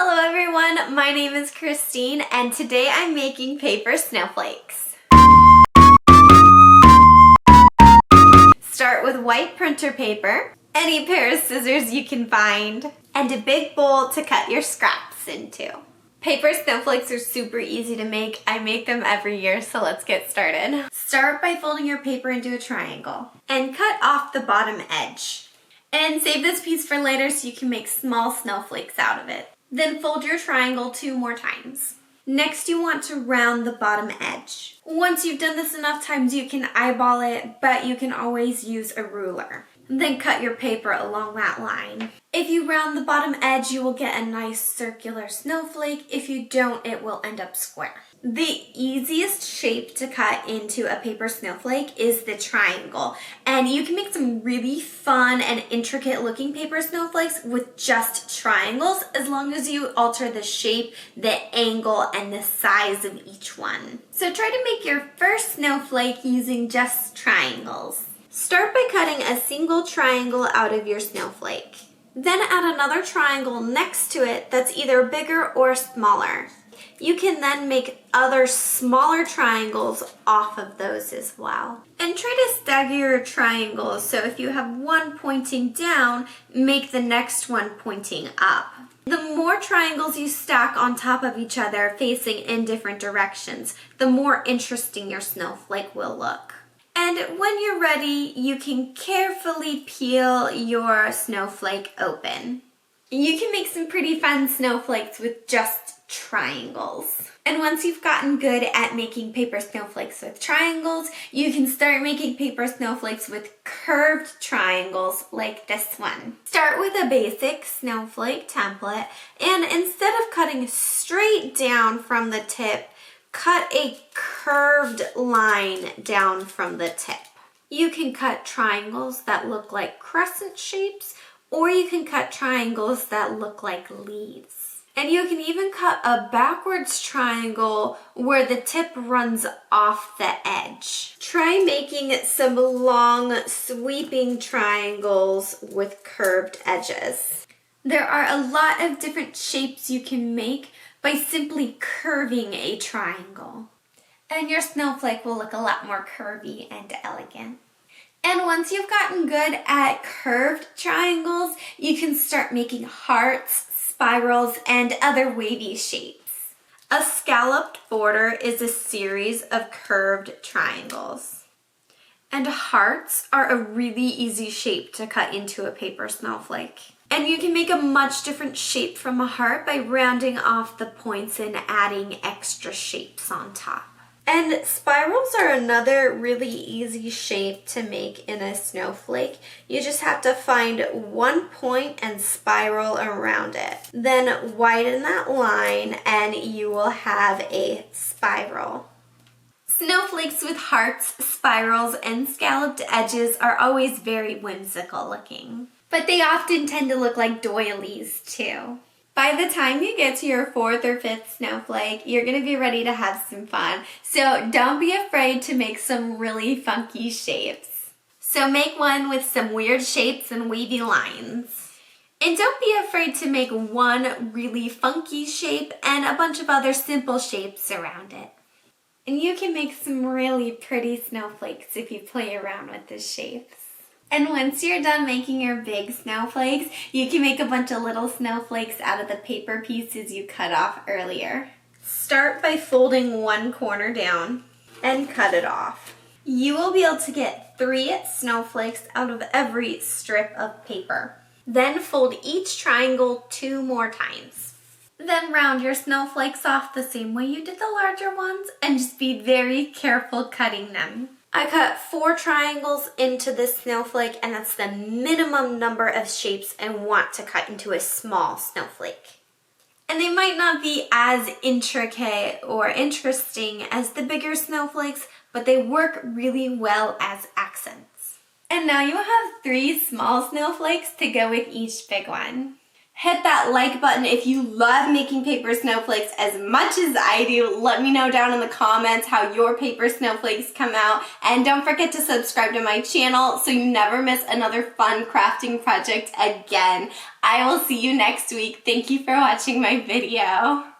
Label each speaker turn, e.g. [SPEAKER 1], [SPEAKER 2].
[SPEAKER 1] Hello everyone, my name is Christine and today I'm making paper snowflakes. Start with white printer paper, any pair of scissors you can find, and a big bowl to cut your scraps into. Paper snowflakes are super easy to make. I make them every year, so let's get started. Start by folding your paper into a triangle and cut off the bottom edge. And save this piece for later so you can make small snowflakes out of it. Then fold your triangle 2 more times. Next, you want to round the bottom edge. Once you've done this enough times, you can eyeball it, but you can always use a ruler. Then cut your paper along that line. If you round the bottom edge, you will get a nice circular snowflake. If you don't, it will end up square. The easiest shape to cut into a paper snowflake is the triangle. And you can make some really fun and intricate looking paper snowflakes with just triangles as long as you alter the shape, the angle, and the size of each one. So try to make your first snowflake using just triangles. Start by cutting a single triangle out of your snowflake. Then add another triangle next to it that's either bigger or smaller. You can then make other smaller triangles off of those as well. And try to stagger your triangles, so if you have one pointing down, make the next one pointing up. The more triangles you stack on top of each other facing in different directions, the more interesting your snowflake will look. And when you're ready, you can carefully peel your snowflake open. You can make some pretty fun snowflakes with just triangles. And once you've gotten good at making paper snowflakes with triangles, you can start making paper snowflakes with curved triangles like this one. Start with a basic snowflake template, and instead of cutting straight down from the tip, cut a curved line down from the tip. You can cut triangles that look like crescent shapes, or you can cut triangles that look like leaves. And you can even cut a backwards triangle where the tip runs off the edge. Try making some long, sweeping triangles with curved edges. There are a lot of different shapes you can make by simply curving a triangle. And your snowflake will look a lot more curvy and elegant. And once you've gotten good at curved triangles, you can start making hearts, spirals, and other wavy shapes. A scalloped border is a series of curved triangles. And hearts are a really easy shape to cut into a paper snowflake. And you can make a much different shape from a heart by rounding off the points and adding extra shapes on top. And spirals are another really easy shape to make in a snowflake. You just have to find one point and spiral around it. Then widen that line and you will have a spiral. Snowflakes with hearts, spirals, and scalloped edges are always very whimsical looking. But they often tend to look like doilies too. By the time you get to your 4th or 5th snowflake, you're going to be ready to have some fun. So don't be afraid to make some really funky shapes. So make one with some weird shapes and wavy lines. And don't be afraid to make one really funky shape and a bunch of other simple shapes around it. And you can make some really pretty snowflakes if you play around with the shapes. And once you're done making your big snowflakes, you can make a bunch of little snowflakes out of the paper pieces you cut off earlier. Start by folding one corner down and cut it off. You will be able to get 3 snowflakes out of every strip of paper. Then fold each triangle 2 more times. Then round your snowflakes off the same way you did the larger ones and just be very careful cutting them. I cut 4 triangles into this snowflake, and that's the minimum number of shapes I want to cut into a small snowflake. And they might not be as intricate or interesting as the bigger snowflakes, but they work really well as accents. And now you have 3 small snowflakes to go with each big one. Hit that like button if you love making paper snowflakes as much as I do. Let me know down in the comments how your paper snowflakes come out. And don't forget to subscribe to my channel so you never miss another fun crafting project again. I will see you next week. Thank you for watching my video.